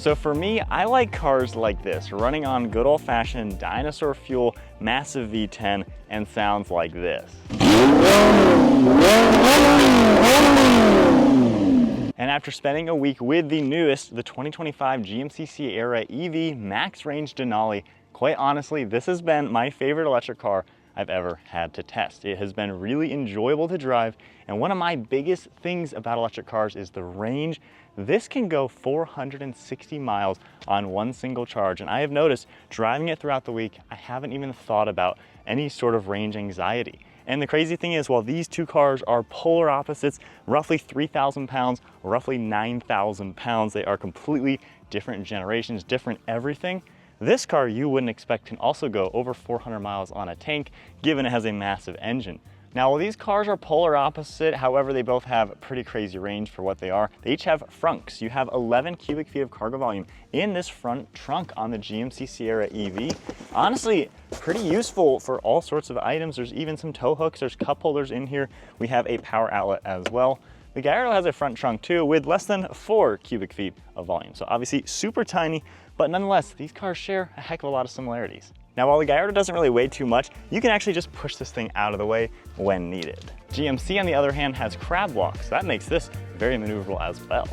So for me, I like cars like this, running on good old-fashioned dinosaur fuel, massive V10, and sounds like this. And after spending a week with the newest, the 2025 GMC Sierra EV Max Range Denali, quite honestly, this has been my favorite electric car I've ever had to test. It has been really enjoyable to drive, and one of my biggest things about electric cars is the range. This can go 460 miles on one single charge, and I have noticed driving it throughout the week, I haven't even thought about any sort of range anxiety. And the crazy thing is, while these two cars are polar opposites, roughly 3,000 pounds, roughly 9,000 pounds, they are completely different generations, different everything. This car you wouldn't expect can also go over 400 miles on a tank, given it has a massive engine. Now, while these cars are polar opposite, however, they both have pretty crazy range for what they are. They each have frunks. You have 11 cubic feet of cargo volume in this front trunk on the GMC Sierra EV. Honestly, pretty useful for all sorts of items. There's even some tow hooks, there's cup holders in here. We have a power outlet as well. The Gallardo has a front trunk too with less than 4 cubic feet of volume. So obviously super tiny, but nonetheless, these cars share a heck of a lot of similarities. Now, while the Gallardo doesn't really weigh too much, you can actually just push this thing out of the way when needed. GMC, on the other hand, has CrabWalk, so that makes this very maneuverable as well.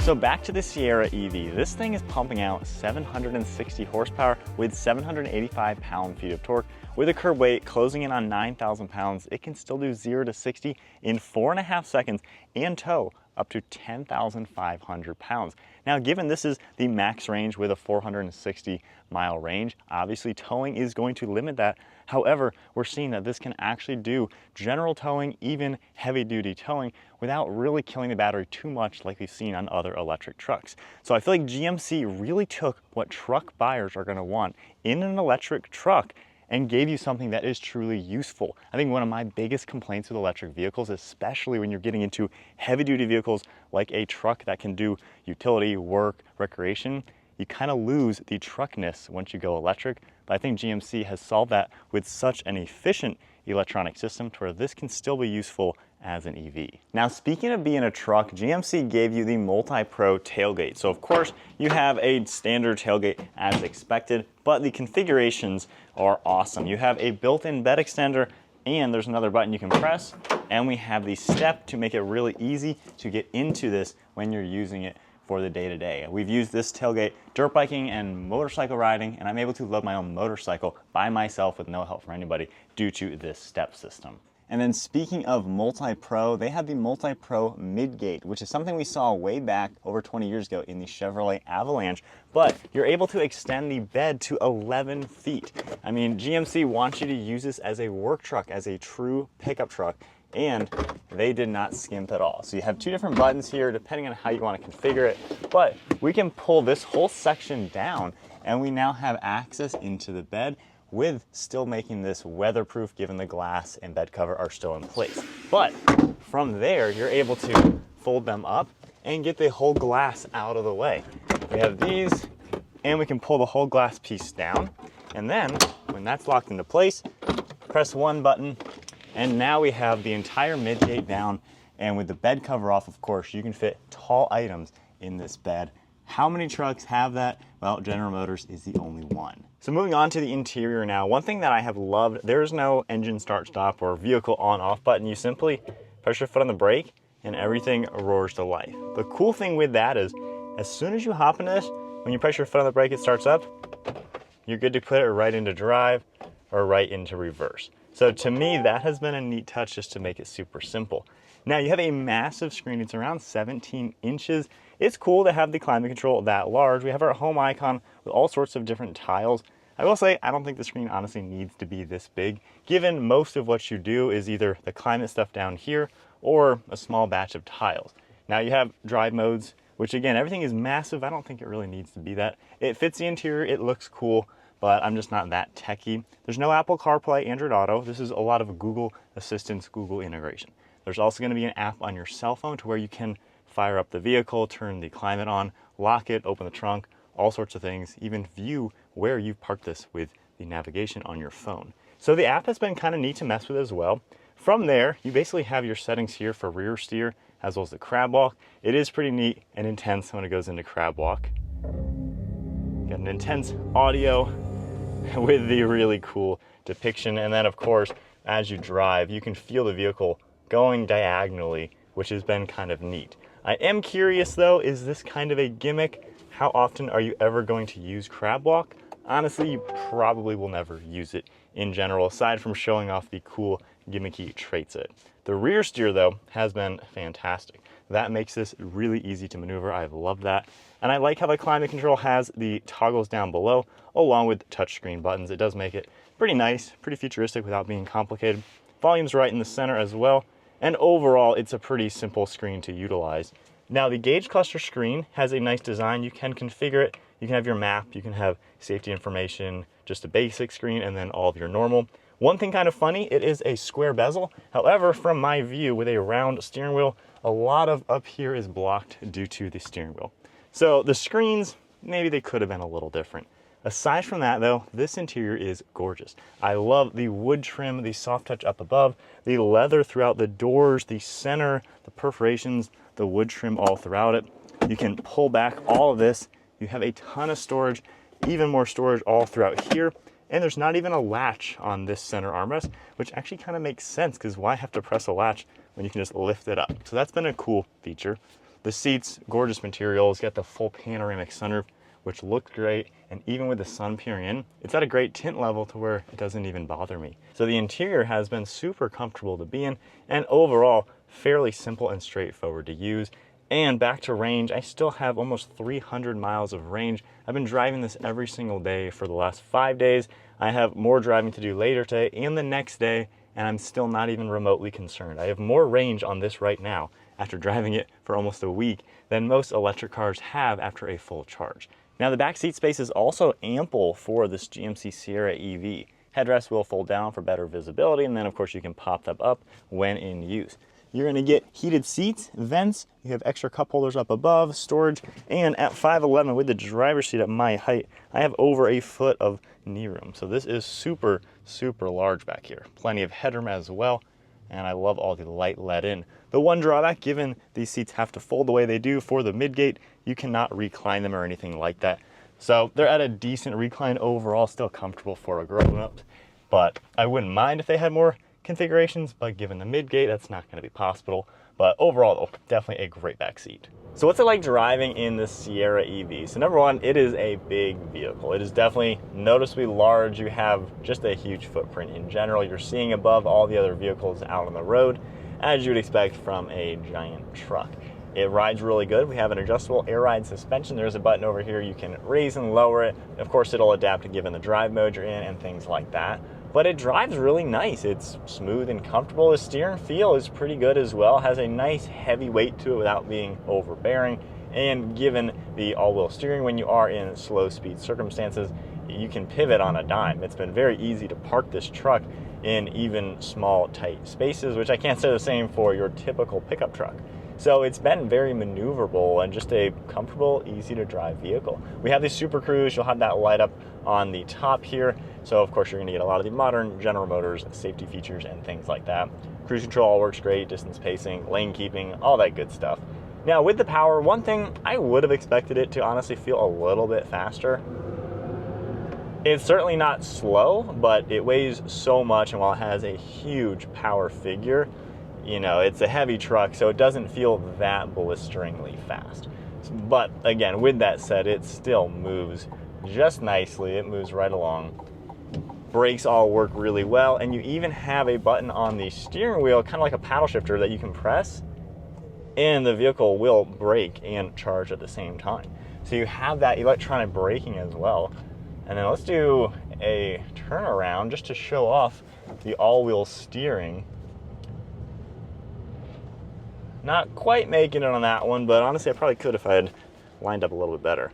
So back to the Sierra EV, this thing is pumping out 760 horsepower with 785 pound-feet of torque. With a curb weight closing in on 9,000 pounds, it can still do 0 to 60 in 4.5 seconds and tow up to 10,500 pounds. Now, given this is the max range with a 460 mile range, obviously towing is going to limit that. However, we're seeing that this can actually do general towing, even heavy duty towing, without really killing the battery too much like we've seen on other electric trucks. So I feel like GMC really took what truck buyers are gonna want in an electric truck and gave you something that is truly useful. I think one of my biggest complaints with electric vehicles, especially when you're getting into heavy duty vehicles like a truck that can do utility, work, recreation, you kind of lose the truckness once you go electric. But I think GMC has solved that with such an efficient electronic system to where this can still be useful as an EV. Now, speaking of being a truck, GMC gave you the MultiPro Tailgate. So of course you have a standard tailgate as expected, but the configurations are awesome. You have a built-in bed extender, and there's another button you can press, and we have the step to make it really easy to get into this when you're using it for the day-to-day. We've used this tailgate dirt biking and motorcycle riding, and I'm able to load my own motorcycle by myself with no help from anybody due to this step system. And then speaking of MultiPro, they have the MultiPro Midgate, which is something we saw way back over 20 years ago in the Chevrolet Avalanche, but you're able to extend the bed to 11 feet. I mean, GMC wants you to use this as a work truck, as a true pickup truck, and they did not skimp at all. So you have two different buttons here depending on how you want to configure it, but we can pull this whole section down and we now have access into the bed, with still making this weatherproof given the glass and bed cover are still in place. But from there, you're able to fold them up and get the whole glass out of the way. We have these, and we can pull the whole glass piece down. And then when that's locked into place, press one button, and now we have the entire midgate down. And with the bed cover off, of course, you can fit tall items in this bed. How many trucks have that? Well, General Motors is the only one. So moving on to the interior now, one thing that I have loved, there's no engine start stop or vehicle on off button. You simply press your foot on the brake and everything roars to life. The cool thing with that is, as soon as you hop into this, when you press your foot on the brake, it starts up, you're good to put it right into drive or right into reverse. So to me, that has been a neat touch just to make it super simple. Now you have a massive screen, it's around 17 inches. It's cool to have the climate control that large. We have our home icon with all sorts of different tiles. I will say, I don't think the screen honestly needs to be this big, given most of what you do is either the climate stuff down here or a small batch of tiles. Now you have drive modes, which again, everything is massive. I don't think it really needs to be that. It fits the interior, it looks cool, but I'm just not that techie. There's no Apple CarPlay, Android Auto. This is a lot of Google Assistance, Google integration. There's also going to be an app on your cell phone to where you can fire up the vehicle, turn the climate on, lock it, open the trunk, all sorts of things, even view where you've parked this with the navigation on your phone. So the app has been kind of neat to mess with as well. From there, you basically have your settings here for rear steer as well as the CrabWalk. It is pretty neat and intense when it goes into CrabWalk. Got an intense audio with the really cool depiction. And then of course, as you drive, you can feel the vehicle going diagonally, which has been kind of neat. I am curious though, is this kind of a gimmick? How often are you ever going to use CrabWalk? Honestly, you probably will never use it in general, aside from showing off the cool gimmicky traits it. The rear steer though has been fantastic. That makes this really easy to maneuver. I've loved that. And I like how the climate control has the toggles down below along with touchscreen buttons. It does make it pretty nice, pretty futuristic without being complicated. Volume's right in the center as well. And overall, it's a pretty simple screen to utilize. Now the gauge cluster screen has a nice design. You can configure it. You can have your map, you can have safety information, just a basic screen, and then all of your normal. One thing kind of funny, it is a square bezel. However, from my view with a round steering wheel, a lot of up here is blocked due to the steering wheel. So the screens, maybe they could have been a little different. Aside from that though, this interior is gorgeous. I love the wood trim, the soft touch up above, the leather throughout the doors, the center, the perforations, the wood trim all throughout it. You can pull back all of this. You have a ton of storage, even more storage all throughout here. And there's not even a latch on this center armrest, which actually kind of makes sense because why have to press a latch when you can just lift it up? So that's been a cool feature. The seats, gorgeous materials, got the full panoramic sunroof, which looks great. And even with the sun peering in, it's at a great tint level to where it doesn't even bother me. So the interior has been super comfortable to be in and overall fairly simple and straightforward to use. And back to range, I still have almost 300 miles of range. I've been driving this every single day for the last 5 days. I have more driving to do later today and the next day, and I'm still not even remotely concerned. I have more range on this right now after driving it for almost a week than most electric cars have after a full charge. Now the back seat space is also ample for this GMC Sierra EV. Headrest will fold down for better visibility, and then of course you can pop them up when in use. You're gonna get heated seats, vents, you have extra cup holders up above, storage, and at 5'11" with the driver's seat at my height, I have over a foot of knee room. So this is super, super large back here. Plenty of headroom as well, and I love all the light let in. The one drawback, given these seats have to fold the way they do for the midgate, you cannot recline them or anything like that. So they're at a decent recline overall, still comfortable for a grown-up, but I wouldn't mind if they had more configurations, but given the midgate, that's not going to be possible. But overall though, definitely a great back seat. So what's it like driving in the Sierra EV? So number one, it is a big vehicle. It is definitely noticeably large. You have just a huge footprint in general. You're seeing above all the other vehicles out on the road, as you would expect from a giant truck. It rides really good. We have an adjustable air ride suspension. There's a button over here you can raise and lower it. Of course, it'll adapt to given the drive mode you're in and things like that. But it drives really nice. It's smooth and comfortable. The steering feel is pretty good as well. Has a nice heavy weight to it without being overbearing. And given the all-wheel steering, when you are in slow speed circumstances, you can pivot on a dime. It's been very easy to park this truck in even small, tight spaces, which I can't say the same for your typical pickup truck. So it's been very maneuverable and just a comfortable, easy to drive vehicle. We have the Super Cruise. You'll have that light up on the top here. So of course you're gonna get a lot of the modern General Motors safety features and things like that. Cruise control all works great, distance pacing, lane keeping, all that good stuff. Now with the power, one thing I would have expected it to honestly feel a little bit faster. It's certainly not slow, but it weighs so much, and while it has a huge power figure, you know, it's a heavy truck, so it doesn't feel that blisteringly fast. But again, with that said, it still moves just nicely. It moves right along. Brakes all work really well, and you even have a button on the steering wheel, kind of like a paddle shifter, that you can press, and the vehicle will brake and charge at the same time. So you have that electronic braking as well. And then let's do a turnaround just to show off the all-wheel steering. Not quite making it on that one, but honestly I probably could if I had lined up a little bit better.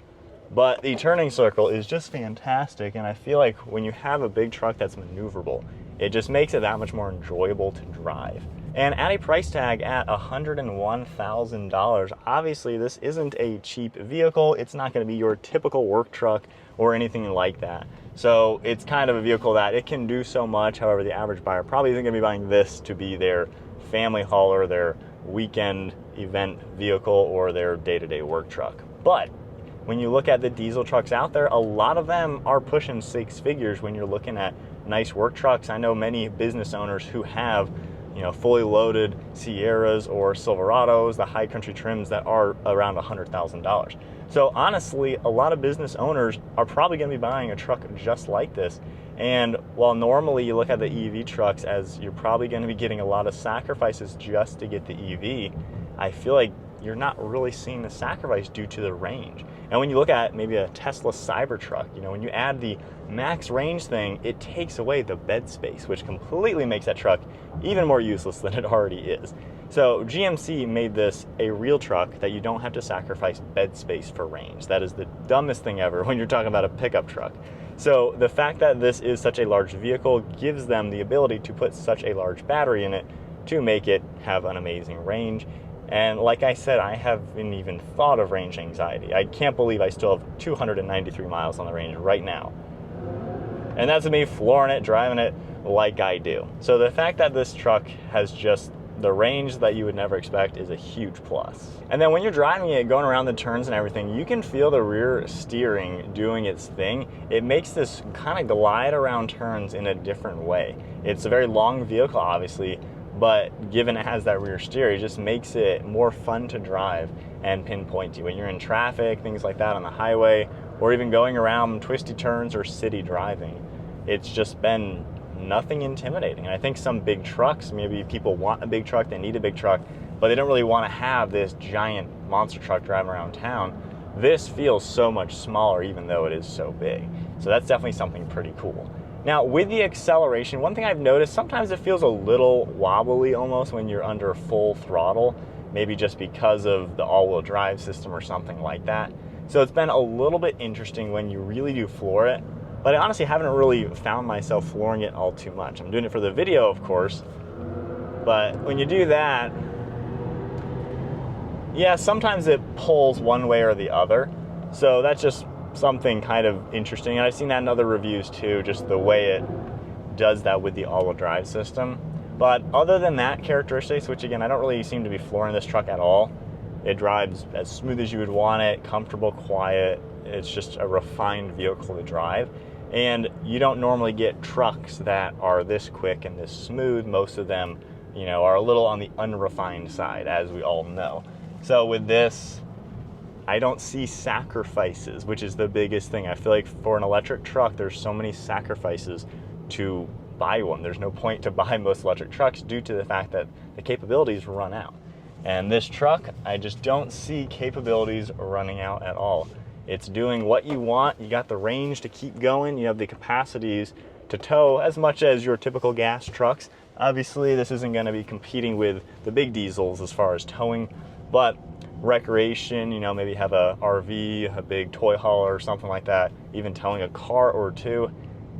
But the turning circle is just fantastic, and I feel like when you have a big truck that's maneuverable, it just makes it that much more enjoyable to drive. And at a price tag at $101,000, obviously this isn't a cheap vehicle. It's not going to be your typical work truck or anything like that. So it's kind of a vehicle that it can do so much. However, the average buyer probably isn't going to be buying this to be their family hauler, their weekend event vehicle, or their day-to-day work truck. But when you look at the diesel trucks out there, a lot of them are pushing six figures when you're looking at nice work trucks. I know many business owners who have, fully loaded Sierras or Silverados, the high country trims that are around $100,000. So honestly, a lot of business owners are probably going to be buying a truck just like this. And while normally you look at the EV trucks as you're probably going to be getting a lot of sacrifices just to get the EV, I feel like you're not really seeing the sacrifice due to the range. And when you look at maybe a Tesla Cybertruck, when you add the max range thing, it takes away the bed space, which completely makes that truck even more useless than it already is. So GMC made this a real truck that you don't have to sacrifice bed space for range. That is the dumbest thing ever when you're talking about a pickup truck. So the fact that this is such a large vehicle gives them the ability to put such a large battery in it to make it have an amazing range. And like I said, I haven't even thought of range anxiety. I can't believe I still have 293 miles on the range right now. And that's me flooring it, driving it like I do. So the fact that this truck has just the range that you would never expect is a huge plus. And then when you're driving it, going around the turns and everything, you can feel the rear steering doing its thing. It makes this kind of glide around turns in a different way. It's a very long vehicle, obviously, but given it has that rear steer, it just makes it more fun to drive and pinpointy when you're in traffic, things like that on the highway, or even going around twisty turns or city driving. It's just been nothing intimidating. And I think some big trucks, maybe people want a big truck, they need a big truck, but they don't really want to have this giant monster truck driving around town. This feels so much smaller even though it is so big. So that's definitely something pretty cool. Now with the acceleration, one thing I've noticed, sometimes it feels a little wobbly almost when you're under full throttle, maybe just because of the all-wheel drive system or something like that. So it's been a little bit interesting when you really do floor it, but I honestly haven't really found myself flooring it all too much. I'm doing it for the video, of course, but when you do that, yeah, sometimes it pulls one way or the other. So that's just something kind of interesting. And I've seen that in other reviews too, just the way it does that with the all-wheel drive system. But other than that characteristics, which again, I don't really seem to be flooring this truck at all. It drives as smooth as you would want it, comfortable, quiet. It's just a refined vehicle to drive. And you don't normally get trucks that are this quick and this smooth. Most of them, are a little on the unrefined side, as we all know. So with this, I don't see sacrifices, which is the biggest thing. I feel like for an electric truck, there's so many sacrifices to buy one. There's no point to buy most electric trucks due to the fact that the capabilities run out. And this truck, I just don't see capabilities running out at all. It's doing what you want. You got the range to keep going. You have the capacities to tow as much as your typical gas trucks. Obviously, this isn't going to be competing with the big diesels as far as towing, but recreation, maybe have a RV, a big toy hauler or something like that, even towing a car or two,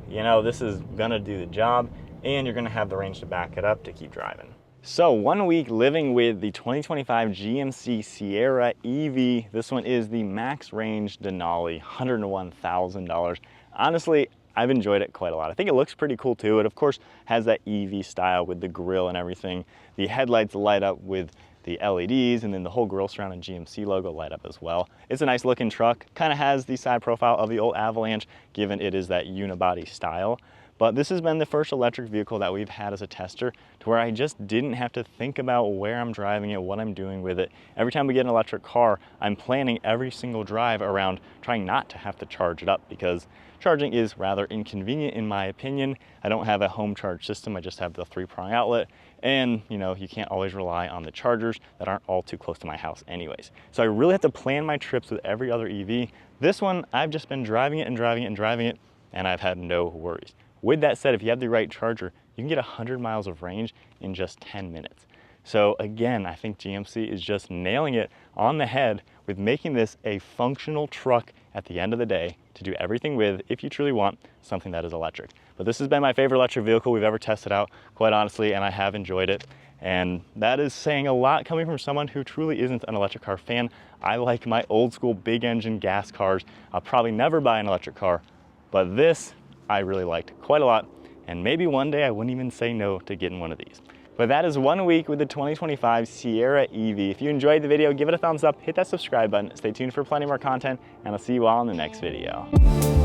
this is gonna do the job, and you're gonna have the range to back it up to keep driving. So 1 week living with the 2025 GMC Sierra EV. This one is the max range Denali, $101,000. Honestly, I've enjoyed it quite a lot. I think it looks pretty cool too. It of course has that EV style with the grille and everything. The headlights light up with the LEDs, and then the whole grille surrounding GMC logo light up as well. It's a nice looking truck, kind of has the side profile of the old Avalanche, given it is that unibody style. But this has been the first electric vehicle that we've had as a tester to where I just didn't have to think about where I'm driving it, what I'm doing with it. Every time we get an electric car, I'm planning every single drive around trying not to have to charge it up, because charging is rather inconvenient in my opinion. I don't have a home charge system, I just have the 3-prong outlet, and you can't always rely on the chargers that aren't all too close to my house anyways. So I really have to plan my trips with every other EV. This one, I've just been driving it and driving it and driving it, and I've had no worries. With that said, if you have the right charger, you can get 100 miles of range in just 10 minutes. So again, I think GMC is just nailing it on the head with making this a functional truck at the end of the day to do everything with if you truly want something that is electric. But this has been my favorite electric vehicle we've ever tested out, quite honestly, and I have enjoyed it. And that is saying a lot coming from someone who truly isn't an electric car fan. I like my old school big engine gas cars. I'll probably never buy an electric car, but this I really liked quite a lot. And maybe one day I wouldn't even say no to getting one of these. But that is 1 week with the 2025 Sierra EV. If you enjoyed the video, give it a thumbs up, hit that subscribe button, stay tuned for plenty more content, and I'll see you all in the next video.